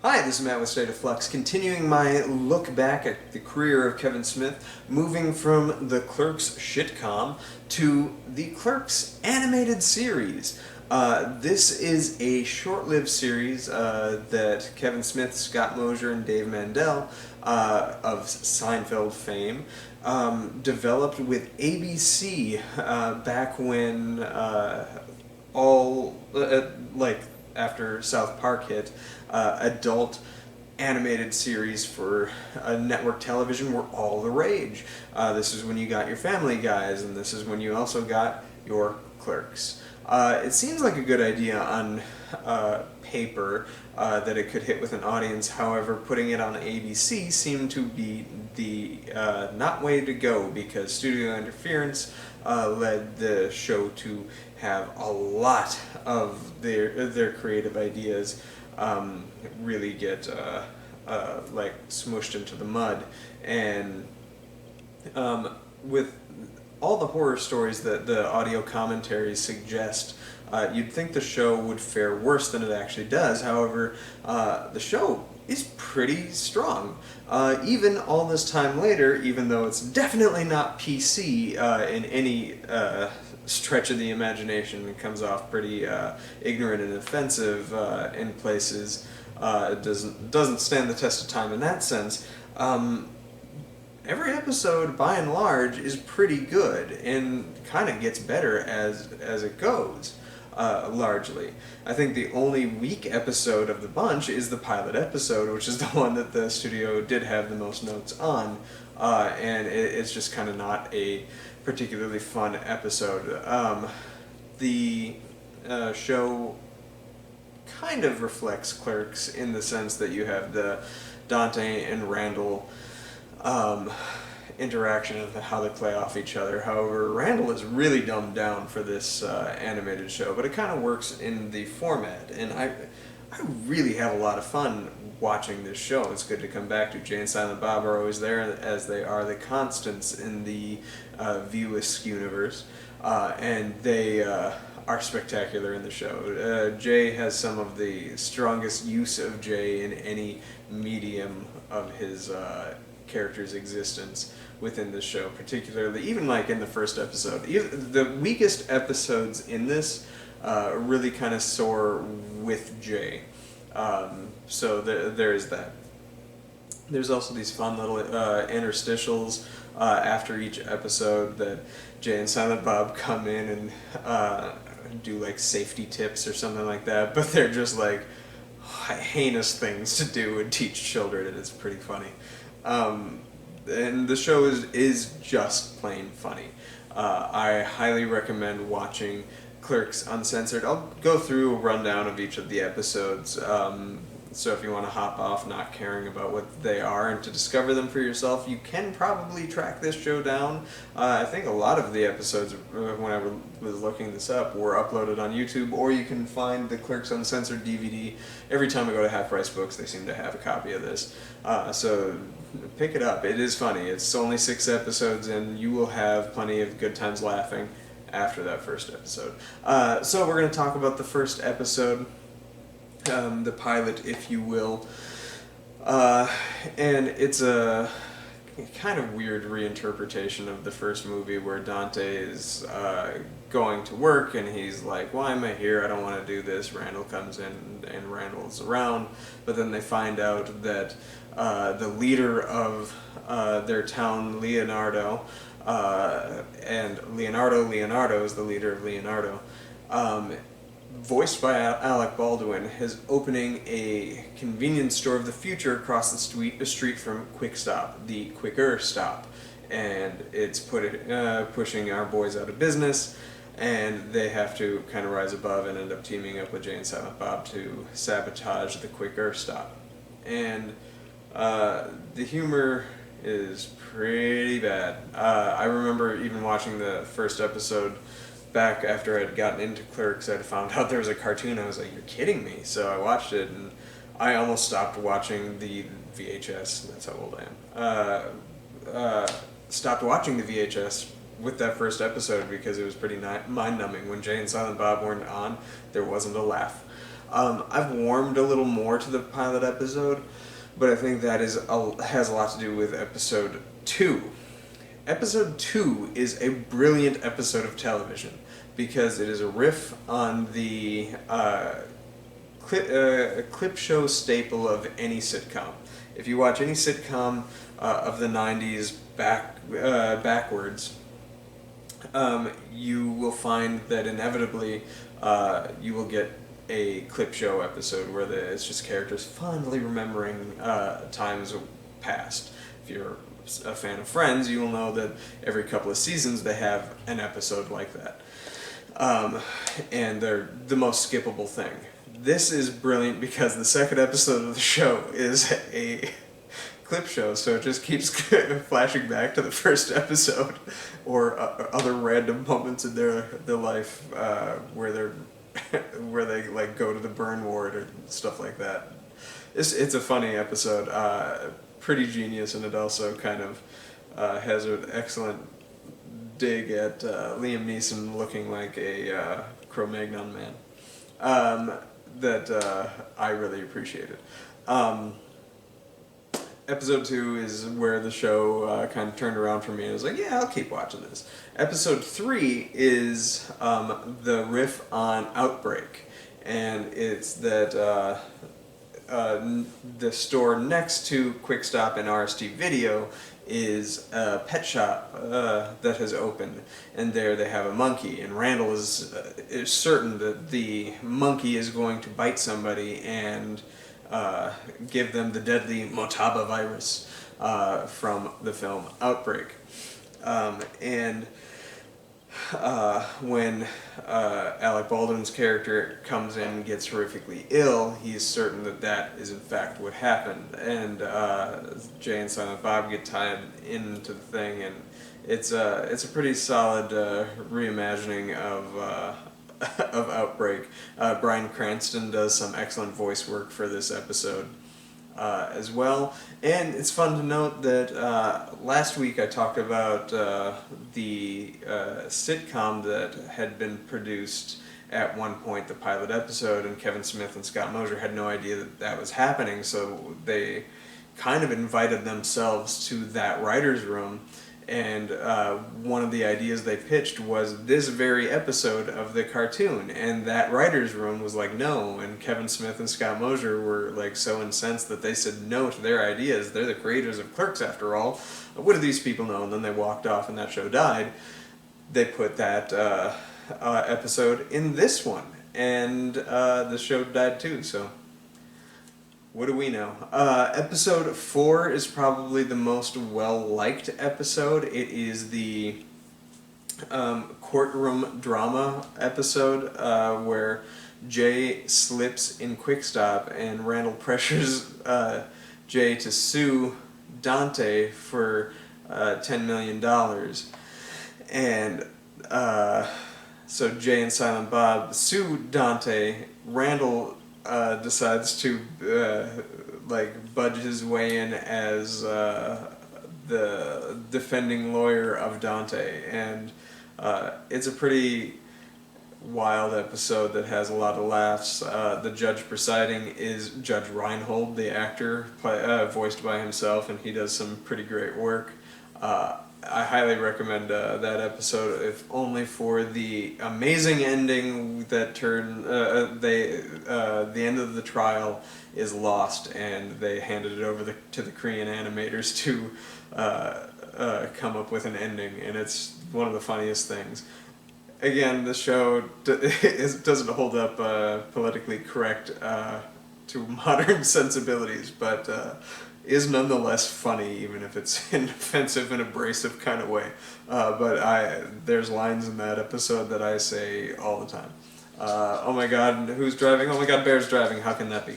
Hi, this is Matt with State of Flux, continuing my look back at the career of Kevin Smith, moving from the Clerks shitcom to the Clerks animated series. This is a short-lived series that Kevin Smith, Scott Mosier, and Dave Mandel of Seinfeld fame developed with ABC back when after South Park hit, adult animated series for network television were all the rage. This is when you got your Family Guys, and this is when you also got your Clerks. It seems like a good idea on paper that it could hit with an audience. However, putting it on ABC seemed to be the not way to go, because studio interference led the show to have a lot of their creative ideas really get smushed into the mud. And with all the horror stories that the audio commentaries suggest, you'd think the show would fare worse than it actually does. However, the show is pretty strong. Even all this time later, even though it's definitely not PC in any stretch of the imagination, it comes off pretty ignorant and offensive in places. It doesn't stand the test of time in that sense. Every episode, by and large, is pretty good and kind of gets better as it goes. Largely, I think the only weak episode of the bunch is the pilot episode, which is the one that the studio did have the most notes on, and it's just kind of not a particularly fun episode. The show kind of reflects Clerks in the sense that you have the Dante and Randall interaction and how they play off each other. However, Randall is really dumbed down for this animated show, but it kind of works in the format, and I really have a lot of fun watching this show. It's good to come back to. Jay and Silent Bob are always there, as they are the constants in the View-esque universe, and they are spectacular in the show. Jay has some of the strongest use of Jay in any medium of his character's existence within the show, particularly even like in the first episode. The weakest episodes in this really kind of soar with Jay. So there is that. There's also these fun little interstitials after each episode that Jay and Silent Bob come in and do like safety tips or something like that, but they're just like heinous things to do and teach children, and it's pretty funny. And the show is just plain funny. I highly recommend watching Clerks Uncensored. I'll go through a rundown of each of the episodes, so if you want to hop off not caring about what they are and to discover them for yourself, you can probably track this show down. I think a lot of the episodes, when I was looking this up, were uploaded on YouTube, or you can find the Clerks Uncensored DVD. Every time I go to Half Price Books, they seem to have a copy of this. So pick it up. It is funny. It's only 6 episodes, and you will have plenty of good times laughing after that first episode. So we're going to talk about the first episode, the pilot, if you will. And it's a kind of weird reinterpretation of the first movie, where Dante is going to work and he's like, why am I here? I don't want to do this. Randall comes in and Randall's around, but then they find out that the leader of their town, Leonardo, and Leonardo is the leader of Leonardo, voiced by Alec Baldwin, is opening a convenience store of the future across the street from Quick Stop, the Quicker Stop, and it's pushing our boys out of business, and they have to kind of rise above and end up teaming up with Jay and Silent Bob to sabotage the Quicker Stop. And the humor is pretty bad. I remember even watching the first episode back after I'd gotten into Clerks. I'd found out there was a cartoon. I was like, you're kidding me. So I watched it, and I almost stopped watching the VHS. That's how old I am. Stopped watching the VHS with that first episode because it was pretty mind-numbing. When Jay and Silent Bob weren't on, there wasn't a laugh. I've warmed a little more to the pilot episode, but I think that has a lot to do with episode 2. Episode 2 is a brilliant episode of television because it is a riff on the clip show staple of any sitcom. If you watch any sitcom of the 90s backwards, you will find that inevitably you will get a clip show episode where it's just characters fondly remembering times past. If you're a fan of Friends, you will know that every couple of seasons they have an episode like that. And they're the most skippable thing. This is brilliant because the second episode of the show is a clip show, so it just keeps flashing back to the first episode or other random moments in their life where they like go to the burn ward or stuff like that. It's a funny episode, pretty genius, and it also kind of has an excellent dig at Liam Neeson looking like a Cro-Magnon man that I really appreciated. Episode 2 is where the show kind of turned around for me. I was like, yeah, I'll keep watching this. Episode 3 is the riff on Outbreak, and it's that the store next to Quick Stop and RST Video is a pet shop that has opened, and there they have a monkey, and Randall is certain that the monkey is going to bite somebody and give them the deadly Motaba virus from the film Outbreak. And when Alec Baldwin's character comes in and gets horrifically ill, he's certain that that is in fact what happened. And Jay and Silent Bob get tied into the thing, and it's a pretty solid reimagining of Outbreak. Bryan Cranston does some excellent voice work for this episode as well. And it's fun to note that last week I talked about the sitcom that had been produced at one point, the pilot episode, and Kevin Smith and Scott Mosier had no idea that that was happening, so they kind of invited themselves to that writer's room. And one of the ideas they pitched was this very episode of the cartoon, and that writer's room was like, no, and Kevin Smith and Scott Mosier were like so incensed that they said no to their ideas. They're the creators of Clerks after all. What do these people know? And then they walked off and that show died. They put that episode in this one, and the show died too, so what do we know? Episode 4 is probably the most well-liked episode. It is the Courtroom Drama episode where Jay slips in Quick Stop and Randall pressures Jay to sue Dante for $10 million. And so Jay and Silent Bob sue Dante. Randall decides to budge his way in as the defending lawyer of Dante, and it's a pretty wild episode that has a lot of laughs. The judge presiding is Judge Reinhold, the actor, voiced by himself, and he does some pretty great work. I highly recommend that episode, if only for the amazing ending that the end of the trial is lost, and they handed it over to the Korean animators to come up with an ending, and it's one of the funniest things. Again, the show doesn't hold up politically correct to modern sensibilities, but is nonetheless funny, even if it's in an offensive and abrasive kind of way. But there's lines in that episode that I say all the time. Oh my god, who's driving? Oh my god, Bear's driving. How can that be?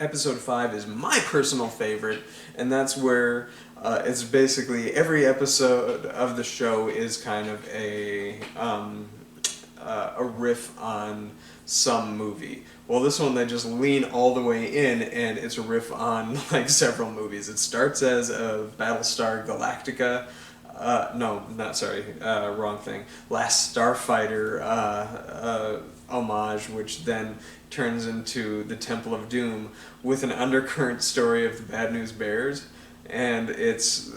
Episode 5 is my personal favorite, and that's where it's basically every episode of the show is kind of a riff on some movie. Well, this one they just lean all the way in, and it's a riff on like several movies. It starts as a Battlestar Galactica No, not sorry, wrong thing. Last Starfighter homage, which then turns into the Temple of Doom with an undercurrent story of the Bad News Bears, and it's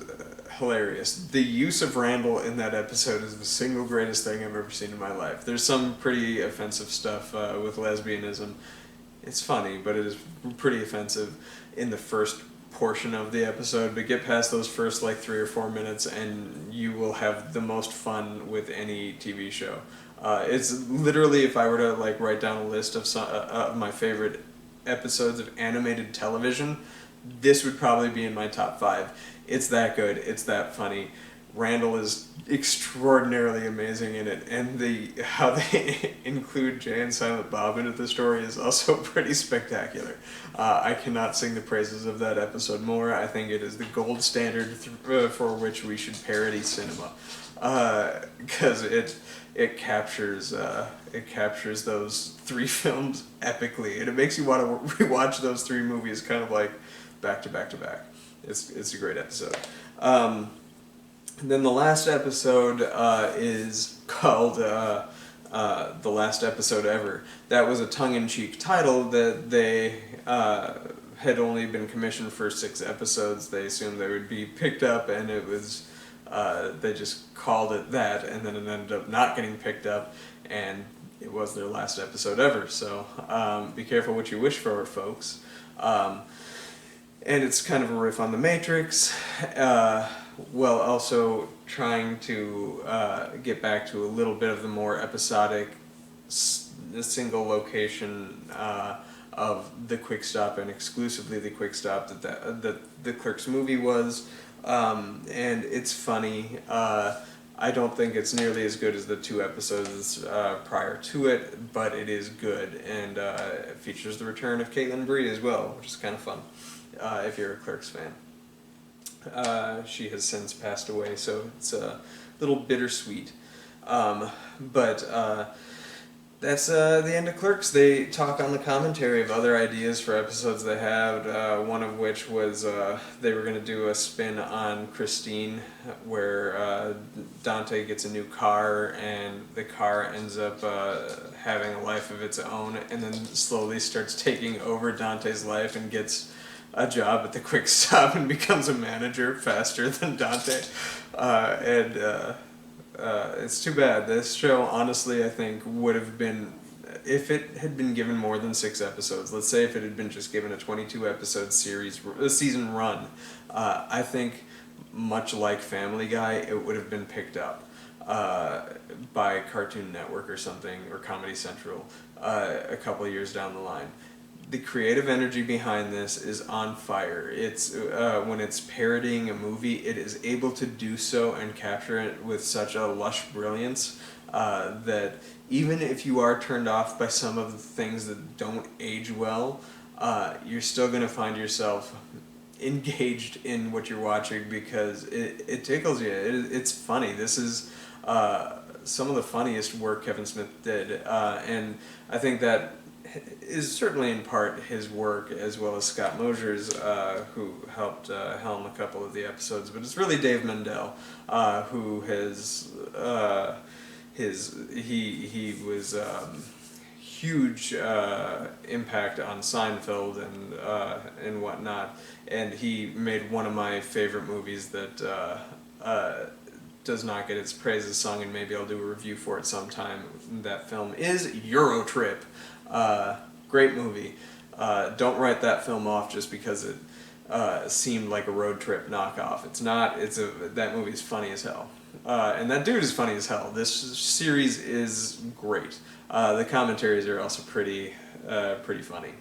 hilarious. The use of Randall in that episode is the single greatest thing I've ever seen in my life. There's some pretty offensive stuff with lesbianism. It's funny, but it is pretty offensive in the first portion of the episode, but get past those first like 3 or 4 minutes and you will have the most fun with any TV show. It's literally, if I were to like write down a list of some of my favorite episodes of animated television, this would probably be in my top 5. It's that good, it's that funny. Randall is extraordinarily amazing in it, and how they include Jay and Silent Bob into the story is also pretty spectacular. I cannot sing the praises of that episode more. I think it is the gold standard for which we should parody cinema, because it captures those 3 films epically, and it makes you want to rewatch those 3 movies kind of like back to back to back. It's a great episode. And then the last episode is called The Last Episode Ever. That was a tongue-in-cheek title that they had only been commissioned for 6 episodes. They assumed they would be picked up, and it was they just called it that, and then it ended up not getting picked up, and it was their last episode ever. So be careful what you wish for, folks. And it's kind of a riff on The Matrix, while also trying to get back to a little bit of the more episodic, single location of the Quick Stop, and exclusively the Quick Stop that the Clerks movie was. And it's funny. I don't think it's nearly as good as the 2 episodes prior to it, but it is good, and it features the return of Caitlin Bree as well, which is kind of fun if you're a Clerks fan. She has since passed away, so it's a little bittersweet. But that's the end of Clerks. They talk on the commentary of other ideas for episodes they had, one of which was they were going to do a spin on Christine, where Dante gets a new car, and the car ends up having a life of its own, and then slowly starts taking over Dante's life and gets a job at the Quick Stop and becomes a manager faster than Dante. It's too bad. This show, honestly, I think would have been, if it had been given more than 6 episodes, let's say if it had been just given a 22 episode season run, I think much like Family Guy, it would have been picked up by Cartoon Network or something, or Comedy Central, a couple of years down the line. The creative energy behind this is on fire. It's when it's parodying a movie, it is able to do so and capture it with such a lush brilliance that even if you are turned off by some of the things that don't age well, you're still going to find yourself engaged in what you're watching, because it tickles you. It's funny. This is some of the funniest work Kevin Smith did, and I think that is certainly in part his work, as well as Scott Mosier's, who helped helm a couple of the episodes. But it's really Dave Mendel, who has he was huge impact on Seinfeld and whatnot, and he made one of my favorite movies that does not get its praises sung, and maybe I'll do a review for it sometime. That film is Eurotrip. Great movie. Don't write that film off just because it seemed like a road trip knockoff. It's not. That movie is funny as hell. And that dude is funny as hell. This series is great. The commentaries are also pretty funny.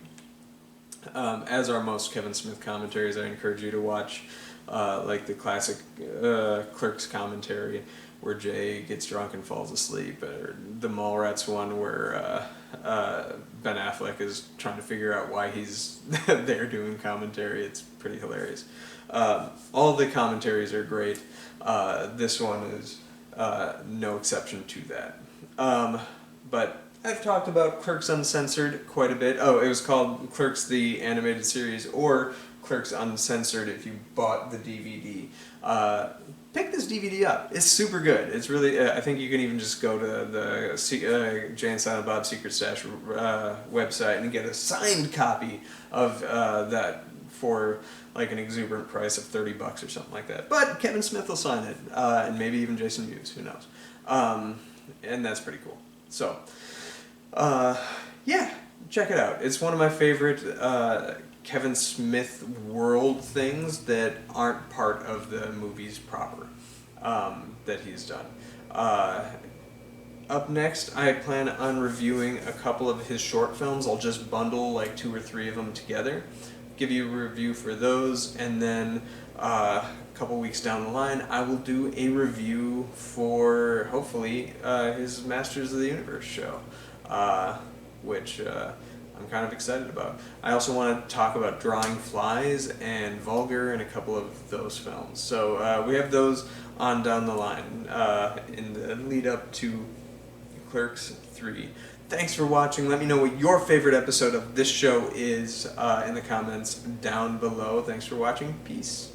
As are most Kevin Smith commentaries. I encourage you to watch like the classic Clerks commentary, where Jay gets drunk and falls asleep, or the Mallrats one where Ben Affleck is trying to figure out why he's there doing commentary. It's pretty hilarious. All the commentaries are great. This one is no exception to that. But I've talked about Clerks Uncensored quite a bit. Oh, it was called Clerks the Animated Series, or Clerks Uncensored if you bought the DVD. pick this DVD up. It's super good. It's really, I think you can even just go to the Jay and Silent Bob Secret Stash website and get a signed copy of that for like an exuberant price of $30 or something like that. But Kevin Smith will sign it, and maybe even Jason Mewes, who knows. And that's pretty cool. So, yeah, check it out. It's one of my favorite Kevin Smith world things that aren't part of the movies proper that he's done. Up next, I plan on reviewing a couple of his short films. I'll just bundle like 2 or 3 of them together, give you a review for those, and then a couple weeks down the line, I will do a review for, hopefully, his Masters of the Universe show, which I'm kind of excited about. I also want to talk about Drawing Flies and Vulgar and a couple of those films. So we have those on down the line in the lead up to Clerks 3. Thanks for watching. Let me know what your favorite episode of this show is in the comments down below. Thanks for watching. Peace.